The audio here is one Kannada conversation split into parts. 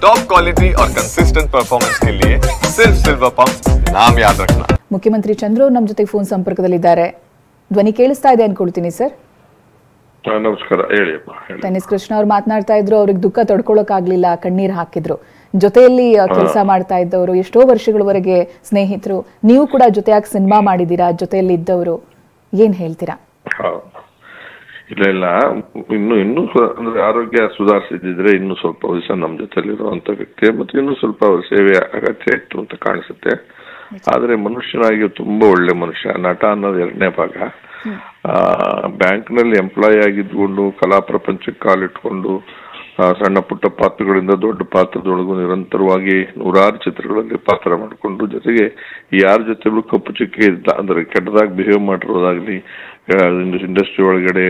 टॉप क्वालिटी और कंसिस्टेंट परफॉर्मेंस के लिए सिर्फ सिल्वर पंप नाम याद रखना। ಮುಖ್ಯಮಂತ್ರಿ ಚಂದ್ರು ಅವರು ನಮ್ಮ ಜೊತೆ ಫೋನ್ ಸಂಪರ್ಕದಲ್ಲಿದ್ದಾರೆ. ಧ್ವನಿ ಕೇಳಿಸ್ತಾ ಇದೆ ಅನ್ಕೊಳ್ತೀನಿ ಸರ್. ನಮಸ್ಕಾರ, ಹೇಳಿಯಪ್ಪ. ಟೆನ್ನಿಸ್ ಕೃಷ್ಣ ಅವರು ಮಾತನಾಡ್ತಾ ಇದ್ರು, ಅವ್ರಿಗೆ ದುಃಖ ತಡ್ಕೊಳ್ಳೋಕ್ಕಾಗ್ಲಿಲ್ಲ, ಕಣ್ಣೀರು ಹಾಕಿದ್ರು. ಜೊತೆಯಲ್ಲಿ ಕೆಲಸ ಮಾಡ್ತಾ ಇದ್ದವರು, ಎಷ್ಟೋ ವರ್ಷಗಳವರೆಗೆ ಸ್ನೇಹಿತರು, ನೀವು ಕೂಡ ಜೊತೆಯಾಗಿ ಸಿನಿಮಾ ಮಾಡಿದ್ದೀರಾ, ಜೊತೆಯಲ್ಲಿ ಇದ್ದವರು, ಏನ್ ಹೇಳ್ತೀರಾ? ಇಲ್ಲ ಇನ್ನು ಅಂದ್ರೆ ಆರೋಗ್ಯ ಸುಧಾರಿಸಿದ್ರೆ ಇನ್ನು ಸ್ವಲ್ಪ ದಿವಸ ನಮ್ಮ ಜೊತೆಲಿರುವಂತ ವ್ಯಕ್ತಿ, ಮತ್ತೆ ಇನ್ನು ಸ್ವಲ್ಪ ಅವ್ರ ಸೇವೆ ಅಗತ್ಯ ಇತ್ತು ಅಂತ ಕಾಣಿಸುತ್ತೆ. ಆದ್ರೆ ಮನುಷ್ಯನಾಗಿ ತುಂಬಾ ಒಳ್ಳೆ ಮನುಷ್ಯ. ನಟ ಅನ್ನೋದು ಎರಡನೇ ಭಾಗ. ಬ್ಯಾಂಕ್ ನಲ್ಲಿ ಎಂಪ್ಲಾಯ್ ಆಗಿದ್ಕೊಂಡು ಕಲಾ ಪ್ರಪಂಚಕ್ಕೆ ಕಾಲಿಟ್ಕೊಂಡು ಸಣ್ಣ ಪುಟ್ಟ ಪಾತ್ರಗಳಿಂದ ದೊಡ್ಡ ಪಾತ್ರದೊಳಗೂ ನಿರಂತರವಾಗಿ ನೂರಾರು ಚಿತ್ರಗಳಲ್ಲಿ ಪಾತ್ರ ಮಾಡಿಕೊಂಡು, ಜೊತೆಗೆ ಯಾರ ಜೊತೆಲೂ ಕಪ್ಪು ಚುಕ್ಕೆ ಇದ್ದ ಅಂದ್ರೆ ಕೆಟ್ಟದಾಗಿ ಬಿಹೇವ್ ಮಾಡಿರೋದಾಗ್ಲಿ, ಇಂಡಸ್ಟ್ರಿ ಒಳಗಡೆ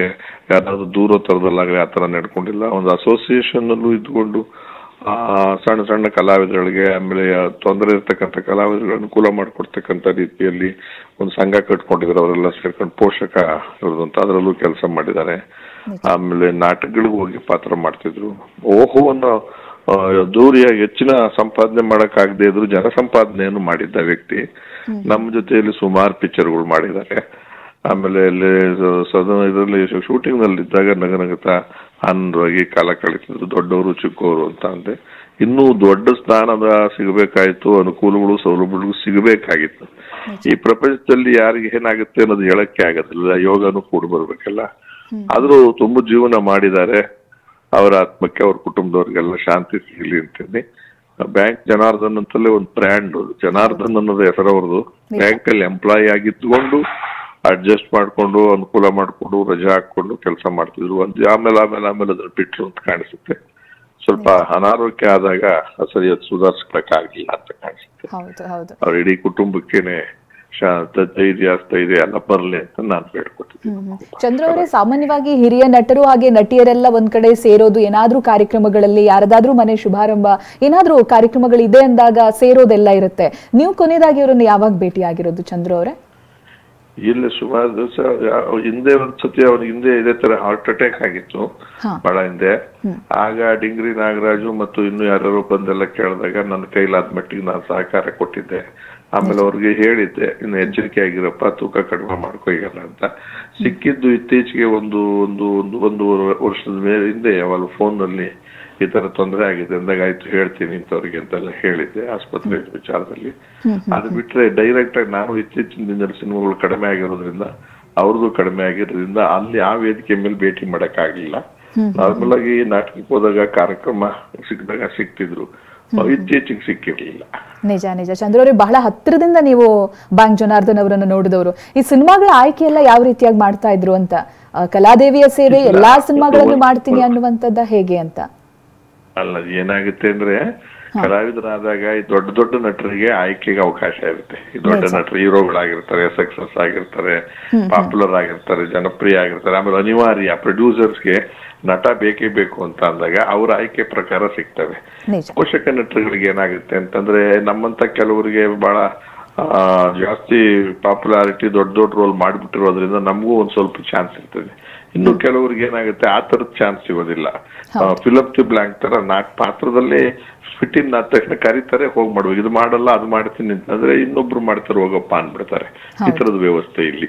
ಯಾರಾದ್ರೂ ದೂರ ತರದಲ್ಲಾಗ್ಲಿ ಆತರ ನಡ್ಕೊಂಡಿಲ್ಲ. ಒಂದು ಅಸೋಸಿಯೇಷನ್ ಅಲ್ಲೂ ಇದ್ಕೊಂಡು ಸಣ್ಣ ಸಣ್ಣ ಕಲಾವಿದರಿಗೆ, ಆಮೇಲೆ ತೊಂದರೆ ಇರ್ತಕ್ಕಂಥ ಕಲಾವಿದರಿಗೆ ಅನುಕೂಲ ಮಾಡಿಕೊಡ್ತಕ್ಕಂಥ ರೀತಿಯಲ್ಲಿ ಒಂದು ಸಂಘ ಕಟ್ಕೊಂಡಿದ್ರು. ಅವರೆಲ್ಲ ಸೇರ್ಕೊಂಡು ಪೋಷಕ ಇರೋದು ಅಂತ ಅದರಲ್ಲೂ ಕೆಲಸ ಮಾಡಿದ್ದಾರೆ. ಆಮೇಲೆ ನಾಟಕಗಳಿಗೂ ಹೋಗಿ ಪಾತ್ರ ಮಾಡ್ತಿದ್ರು. ಓಹೋ ಅನ್ನೋ ದೂರಿಯಾಗಿ ಹೆಚ್ಚಿನ ಸಂಪಾದನೆ ಮಾಡಕ್ಕಾಗದೆ ಇದ್ರು ಜನ ಸಂಪಾದನೆಯನ್ನು ಮಾಡಿದ್ದ ವ್ಯಕ್ತಿ. ನಮ್ಮ ಜೊತೆಯಲ್ಲಿ ಸುಮಾರು ಪಿಕ್ಚರ್ಗಳು ಮಾಡಿದ್ದಾರೆ. ಆಮೇಲೆ ಇಲ್ಲಿ ಇದರಲ್ಲಿ ಶೂಟಿಂಗ್ ನಲ್ಲಿ ಇದ್ದಾಗ ನಗನಗತಾ ಆನಂದವಾಗಿ ಕಾಲ ಕಳೀತಿದ್ರು. ದೊಡ್ಡವರು ಚಿಕ್ಕವರು ಅಂತ ಅಂದ್ರೆ ಇನ್ನೂ ದೊಡ್ಡ ಸ್ಥಾನದ ಸಿಗಬೇಕಾಯ್ತು, ಅನುಕೂಲಗಳು ಸೌಲಭ್ಯಗಳು ಸಿಗಬೇಕಾಗಿತ್ತು. ಈ ಪ್ರಪಂಚದಲ್ಲಿ ಯಾರಿಗೆ ಏನಾಗುತ್ತೆ ಅನ್ನೋದು ಹೇಳಕ್ಕೆ ಆಗೋದಿಲ್ಲ, ಯೋಗನೂ ಕೂಡ ಬರ್ಬೇಕಲ್ಲ. ಆದ್ರೂ ತುಂಬಾ ಜೀವನ ಮಾಡಿದ್ದಾರೆ. ಅವರ ಆತ್ಮಕ್ಕೆ, ಅವ್ರ ಕುಟುಂಬದವ್ರಿಗೆಲ್ಲ ಶಾಂತಿ ಸಿಗಲಿ ಅಂತೇಳಿ. ಬ್ಯಾಂಕ್ ಜನಾರ್ದನ್ ಅಂತಲೇ ಒಂದು ಬ್ರ್ಯಾಂಡ್, ಜನಾರ್ದನ್ ಅನ್ನೋದು ಹೆಸರವ್ರದ್ದು. ಬ್ಯಾಂಕ್ ಅಲ್ಲಿ ಎಂಪ್ಲಾಯಿ ಆಗಿದ್ದುಕೊಂಡು ಅಡ್ಜಸ್ಟ್ ಮಾಡ್ಕೊಂಡು, ಅನುಕೂಲ ಮಾಡ್ಕೊಂಡು, ರಜೆ ಹಾಕೊಂಡು ಕೆಲಸ ಮಾಡ್ತಿದ್ರು. ಆಮೇಲೆ ಅದನ್ನ ಬಿಟ್ರು ಅಂತ ಕಾಣಿಸುತ್ತೆ. ಸ್ವಲ್ಪ ಅನಾರೋಗ್ಯ ಆದಾಗ ಸರಿಯಾಗಿ ಸುಧಾರಿಸ್ಬೇಕಾಗಿಲ್ಲ ಅಂತ ಕಾಣಿಸುತ್ತೆ. ಅವ್ರ ಇಡೀ ಕುಟುಂಬಕ್ಕೇನೆ ಸ್ಥೈರ್ಯ ಎಲ್ಲ ಬರ್ಲಿ ಅಂತ ನಾನು ಬೇಡ್ಕೊತೀನಿ. ಚಂದ್ರ ಅವರೇ, ಸಾಮಾನ್ಯವಾಗಿ ಹಿರಿಯ ನಟರು ಹಾಗೆ ನಟಿಯರೆಲ್ಲ ಒಂದ್ ಕಡೆ ಸೇರೋದು, ಏನಾದ್ರೂ ಕಾರ್ಯಕ್ರಮಗಳಲ್ಲಿ, ಯಾರದಾದ್ರೂ ಮನೆ ಶುಭಾರಂಭ, ಏನಾದ್ರೂ ಕಾರ್ಯಕ್ರಮಗಳಿದೆ ಅಂದಾಗ ಸೇರೋದೆಲ್ಲ ಇರುತ್ತೆ. ನೀವು ಕೊನೆಯದಾಗಿ ಅವರನ್ನು ಯಾವಾಗ ಭೇಟಿ ಆಗಿರೋದು ಚಂದ್ರ ಅವರೇ? ಇಲ್ಲ, ಸುಮಾರು ದಿವಸ ಹಿಂದೆ ಒಂದ್ಸತಿ ಅವ್ರಿಗೆ ಹಿಂದೆ ಇದೇ ತರ ಹಾರ್ಟ್ ಅಟ್ಯಾಕ್ ಆಗಿತ್ತು ಬಹಳ ಹಿಂದೆ. ಆಗ ಡಿಂಗ್ರಿ ನಾಗರಾಜು ಮತ್ತು ಇನ್ನು ಯಾರು ಬಂದೆಲ್ಲ ಕೇಳಿದಾಗ ನನ್ನ ಕೈಲಾದ ಮಟ್ಟಿಗೆ ನಾನು ಸಹಕಾರ ಕೊಟ್ಟಿದ್ದೆ. ಆಮೇಲೆ ಅವ್ರಿಗೆ ಹೇಳಿದ್ದೆ, ಇನ್ನು ಎಚ್ಚರಿಕೆ ಆಗಿರಪ್ಪ, ತೂಕ ಕಡಿಮೆ ಮಾಡ್ಕೊ ಈಗಲ್ಲ ಅಂತ. ಸಿಕ್ಕಿದ್ದು ಇತ್ತೀಚೆಗೆ ಒಂದು ವರ್ಷದ ಮೇಲೆ ಹಿಂದೆ ಯಾವಾಗ ಫೋನ್ ನಲ್ಲಿ ಈ ತರ ತೊಂದರೆ ಆಗಿದೆ ಅಂದಾಗ ಆಯ್ತು ಹೇಳ್ತೀನಿ ಇಂಥವ್ರಿಗೆ ಅಂತೆಲ್ಲ ಹೇಳಿದ್ದೆ ಆಸ್ಪತ್ರೆ ವಿಚಾರದಲ್ಲಿ. ಅದು ಬಿಟ್ರೆ ಡೈರೆಕ್ಟ್ ಆಗಿ ನಾನು ಇತ್ತೀಚಿನ ದಿನದಲ್ಲಿ ಸಿನಿಮಾಗಳು ಕಡಿಮೆ ಆಗಿರೋದ್ರಿಂದ, ಅವ್ರದ್ದು ಕಡಿಮೆ ಆಗಿರೋದ್ರಿಂದ ಅಲ್ಲಿ ಆ ವೇದಿಕೆ ಮೇಲೆ ಭೇಟಿ ಮಾಡಕ್ ಆಗ್ಲಿಲ್ಲ. ನಾರ್ಮಲ್ ಆಗಿ ನಾಟಕಕ್ಕೆ ಹೋದಾಗ ಕಾರ್ಯಕ್ರಮ ಸಿಕ್ಕಿದಾಗ ಸಿಕ್ತಿದ್ರು, ಇತ್ತೀಚೆಗೆ ಸಿಕ್ಕಿರ್ಲಿಲ್ಲ. ನಿಜ ನಿಜ. ಚಂದ್ರ ಅವರೇ, ಬಹಳ ಹತ್ತಿರದಿಂದ ನೀವು ಬ್ಯಾಂಕ್ ಜನಾರ್ದನ್ ಅವರನ್ನು ನೋಡಿದವರು. ಈ ಸಿನಿಮಾಗಳ ಆಯ್ಕೆ ಎಲ್ಲ ಯಾವ ರೀತಿಯಾಗಿ ಮಾಡ್ತಾ ಇದ್ರು ಅಂತ, ಕಲಾದೇವಿಯ ಸೇವೆ ಎಲ್ಲಾ ಸಿನಿಮಾಗಳಲ್ಲೂ ಮಾಡ್ತೀನಿ ಅನ್ನುವಂಥದ್ದ ಹೇಗೆ ಅಂತ? ಅಲ್ಲ, ಏನಾಗುತ್ತೆ ಅಂದ್ರೆ ಕಲಾವಿದರಾದಾಗ ಈ ದೊಡ್ಡ ದೊಡ್ಡ ನಟರಿಗೆ ಆಯ್ಕೆಗೆ ಅವಕಾಶ ಇರುತ್ತೆ. ಈ ದೊಡ್ಡ ನಟರು ಹೀರೋಗಳಾಗಿರ್ತಾರೆ, ಸಕ್ಸಸ್ ಆಗಿರ್ತಾರೆ, ಪಾಪ್ಯುಲರ್ ಆಗಿರ್ತಾರೆ, ಜನಪ್ರಿಯ ಆಗಿರ್ತಾರೆ. ಆಮೇಲೆ ಅನಿವಾರ್ಯ ಪ್ರೊಡ್ಯೂಸರ್ಸ್ಗೆ ನಟ ಬೇಕೇ ಬೇಕು ಅಂತ ಅಂದಾಗ ಅವ್ರ ಆಯ್ಕೆ ಪ್ರಕಾರ ಸಿಗ್ತವೆ. ಪೋಷಕ ನಟರುಗಳಿಗೆ ಏನಾಗುತ್ತೆ ಅಂತಂದ್ರೆ, ನಮ್ಮಂತ ಕೆಲವರಿಗೆ ಬಹಳ ಜಾಸ್ತಿ ಪಾಪ್ಯುಲಾರಿಟಿ, ದೊಡ್ಡ ದೊಡ್ಡ ರೋಲ್ ಮಾಡ್ಬಿಟ್ಟಿರೋದ್ರಿಂದ ನಮಗೂ ಒಂದ್ ಸ್ವಲ್ಪ ಚಾನ್ಸ್ ಇರ್ತದೆ. ಇನ್ನು ಕೆಲವ್ರಿಗೆ ಏನಾಗುತ್ತೆ, ಆ ತರದ ಚಾನ್ಸ್ ಸಿಗೋದಿಲ್ಲ. ಫಿಲಪ್ ದಿ ಬ್ಲಾಂಕ್ ತರ ಪಾತ್ರದಲ್ಲಿ ಫಿಟ್ ಇನ್ ಆದ ತಕ್ಷಣ ಕರೀತಾರೆ, ಹೋಗ್ ಮಾಡ್ಬೇಕು, ಇದು ಮಾಡಲ್ಲ ಅದು ಮಾಡ್ತೀನಿ ಅಂತಂದ್ರೆ ಇನ್ನೊಬ್ರು ಮಾಡ್ತಾರೆ, ಹೋಗಪ್ಪ ಅನ್ಬಿಡ್ತಾರೆ. ಈ ತರದ ವ್ಯವಸ್ಥೆ ಇಲ್ಲಿ.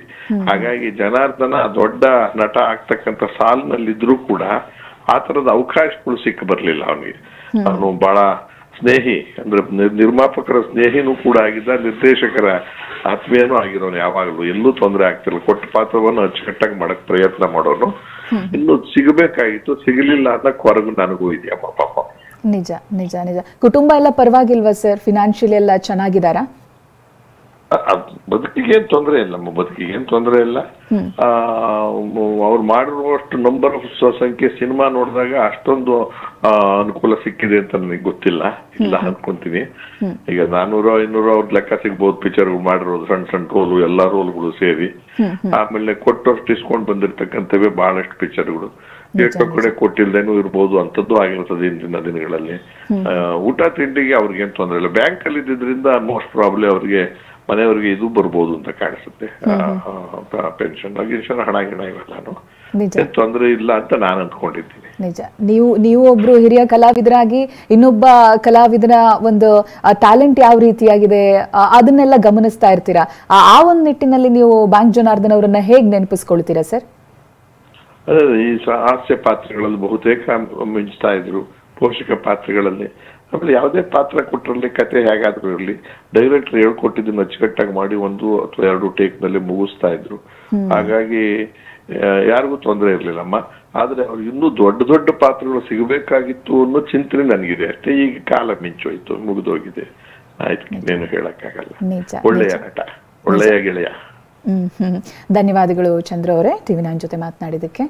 ಹಾಗಾಗಿ ಜನಾರ್ದನ ದೊಡ್ಡ ನಟ ಆಗ್ತಕ್ಕಂಥ ಸಾಲಿನಲ್ಲಿದ್ರು ಕೂಡ ಆ ತರದ ಅವಕಾಶಗಳು ಸಿಕ್ಕ ಬರ್ಲಿಲ್ಲ ಅವನಿಗೆ. ಅವನು ಬಹಳ ಸ್ನೇಹಿ, ಅಂದ್ರೆ ನಿರ್ಮಾಪಕರ ಸ್ನೇಹಿನೂ ಕೂಡ ಆಗಿದ್ದ, ನಿರ್ದೇಶಕರ ಆತ್ಮೀಯನೂ ಆಗಿರೋನು. ಯಾವಾಗಲೂ ಎಲ್ಲೂ ತೊಂದರೆ ಆಗ್ತಿಲ್ಲ. ಕೊಟ್ಟ ಪಾತ್ರವನ್ನು ಅಚ್ಚುಕಟ್ಟಾಗಿ ಮಾಡಕ್ ಪ್ರಯತ್ನ ಮಾಡೋನು. ಇನ್ನು ಸಿಗಬೇಕಾಗಿತ್ತು, ಸಿಗಲಿಲ್ಲ ಅಂತ ಕೊರಗು ನನಗೂ ಇದೆಯಮ್ಮ ಪಾಪ. ನಿಜ ನಿಜ ನಿಜ. ಕುಟುಂಬ ಎಲ್ಲ ಪರವಾಗಿಲ್ವಾ ಸರ್? ಫಿನಾನ್ಷಿಯಲ್ ಎಲ್ಲ ಚೆನ್ನಾಗಿದಾರಾ? ಬದುಕಿಗೆ ಏನ್ ತೊಂದರೆ ಇಲ್ಲ, ನಮ್ಮ ಬದುಕಿಗೆ ಏನ್ ತೊಂದರೆ ಇಲ್ಲ. ಅವ್ರು ಮಾಡಿರುವಷ್ಟು ನಂಬರ್ ಸಂಖ್ಯೆ ಸಿನಿಮಾ ನೋಡಿದಾಗ ಅಷ್ಟೊಂದು ಅನುಕೂಲ ಸಿಕ್ಕಿದೆ ಅಂತ ನನಗೆ ಗೊತ್ತಿಲ್ಲ, ಇಲ್ಲ ಅನ್ಕೊಂತೀನಿ. ಈಗ 400-500 ಅವ್ರ ಲೆಕ್ಕ ಸಿಗ್ಬೋದು ಪಿಕ್ಚರ್ಗಳು ಮಾಡಿರೋದು, ಸಣ್ಣ ಸಣ್ಣ ರೋಲು, ಎಲ್ಲಾ ರೋಲ್ಗಳು ಸೇರಿ. ಆಮೇಲೆ ಕೊಟ್ಟಷ್ಟು ಇಸ್ಕೊಂಡ್ ಬಂದಿರ್ತಕ್ಕಂಥವೇ ಬಹಳಷ್ಟು ಪಿಕ್ಚರ್ಗಳು. ಎಷ್ಟೋ ಕಡೆ ಕೊಟ್ಟಿಲ್ದೇನು ಇರ್ಬೋದು, ಅಂತದ್ದು ಆಗಿರ್ತದೆ ಇಂದಿನ ದಿನಗಳಲ್ಲಿ. ಊಟ ತಿಂಡಿಗೆ ಅವ್ರಿಗೇನ್ ತೊಂದರೆ ಇಲ್ಲ. ಬ್ಯಾಂಕ್ ಅಲ್ಲಿ ಇದ್ದಿದ್ರಿಂದ ಮೋಸ್ಟ್ ಪ್ರಾಬ್ಲಿ ಅವ್ರಿಗೆ ಮನೆಯವರಿಗೆ ಇದು ಬರ್ಬೋದು ಅಂತ ಕಾಣಿಸುತ್ತೆ. ಪೆನ್ಷನ್ ಗಿನ್ಷನ್ ಹಣ ಗಿಣ ಇವೆಲ್ಲಾನು ತೊಂದರೆ ಇಲ್ಲ ಅಂತ ನಾನು ಅಂದ್ಕೊಂಡಿದ್ದೀನಿ. ನಿಜ. ನೀವು ಒಬ್ರು ಹಿರಿಯ ಕಲಾವಿದರಾಗಿ ಇನ್ನೊಬ್ಬ ಕಲಾವಿದರ ಒಂದು ಟ್ಯಾಲೆಂಟ್ ಯಾವ ರೀತಿಯಾಗಿದೆ ಅದನ್ನೆಲ್ಲ ಗಮನಿಸ್ತಾ ಇರ್ತೀರಾ. ಆ ಒಂದು ನಿಟ್ಟಿನಲ್ಲಿ ನೀವು ಬ್ಯಾಂಕ್ ಜನಾರ್ದನ್ ಅವರನ್ನ ಹೇಗ್ ನೆನಪಿಸ್ಕೊಳ್ತೀರಾ ಸರ್? ಅದೇ ಈ ಹಾಸ್ಯ ಪಾತ್ರಗಳಲ್ಲಿ ಬಹುತೇಕ ಮಿಂಚ್ತಾ ಇದ್ರು, ಪೋಷಕ ಪಾತ್ರಗಳಲ್ಲಿ. ಆಮೇಲೆ ಯಾವುದೇ ಪಾತ್ರ ಕೊಟ್ಟರಲ್ಲಿ ಕತೆ ಹೇಗಾದ್ರೂ ಇರಲಿ ಡೈರೆಕ್ಟರ್ ಹೇಳ್ಕೊಟ್ಟಿದ್ದನ್ನ ಅಚ್ಚುಕಟ್ಟಾಗಿ ಮಾಡಿ 1 ಅಥವಾ 2 ಟೇಕ್ ನಲ್ಲಿ ಮುಗಿಸ್ತಾ ಇದ್ರು. ಹಾಗಾಗಿ ಯಾರಿಗೂ ತೊಂದರೆ ಇರ್ಲಿಲ್ಲಮ್ಮ. ಆದ್ರೆ ಅವ್ರು ಇನ್ನೂ ದೊಡ್ಡ ದೊಡ್ಡ ಪಾತ್ರಗಳು ಸಿಗಬೇಕಾಗಿತ್ತು ಅನ್ನೋ ಚಿಂತನೆ ನನಗಿದೆ ಅಷ್ಟೇ. ಈಗ ಕಾಲ ಮಿಂಚೋಯ್ತು, ಮುಗಿದೋಗಿದೆ, ಆಯ್ತು, ಇನ್ನೇನು ಹೇಳಕ್ಕಾಗಲ್ಲ. ಒಳ್ಳೆಯ ನಟ, ಒಳ್ಳೆಯ ಗೆಳೆಯ. ಧನ್ಯವಾದಗಳು ಚಂದ್ರ ಅವರೇ, TV9 ಜೊತೆ ಮಾತನಾಡಿದಕ್ಕೆ.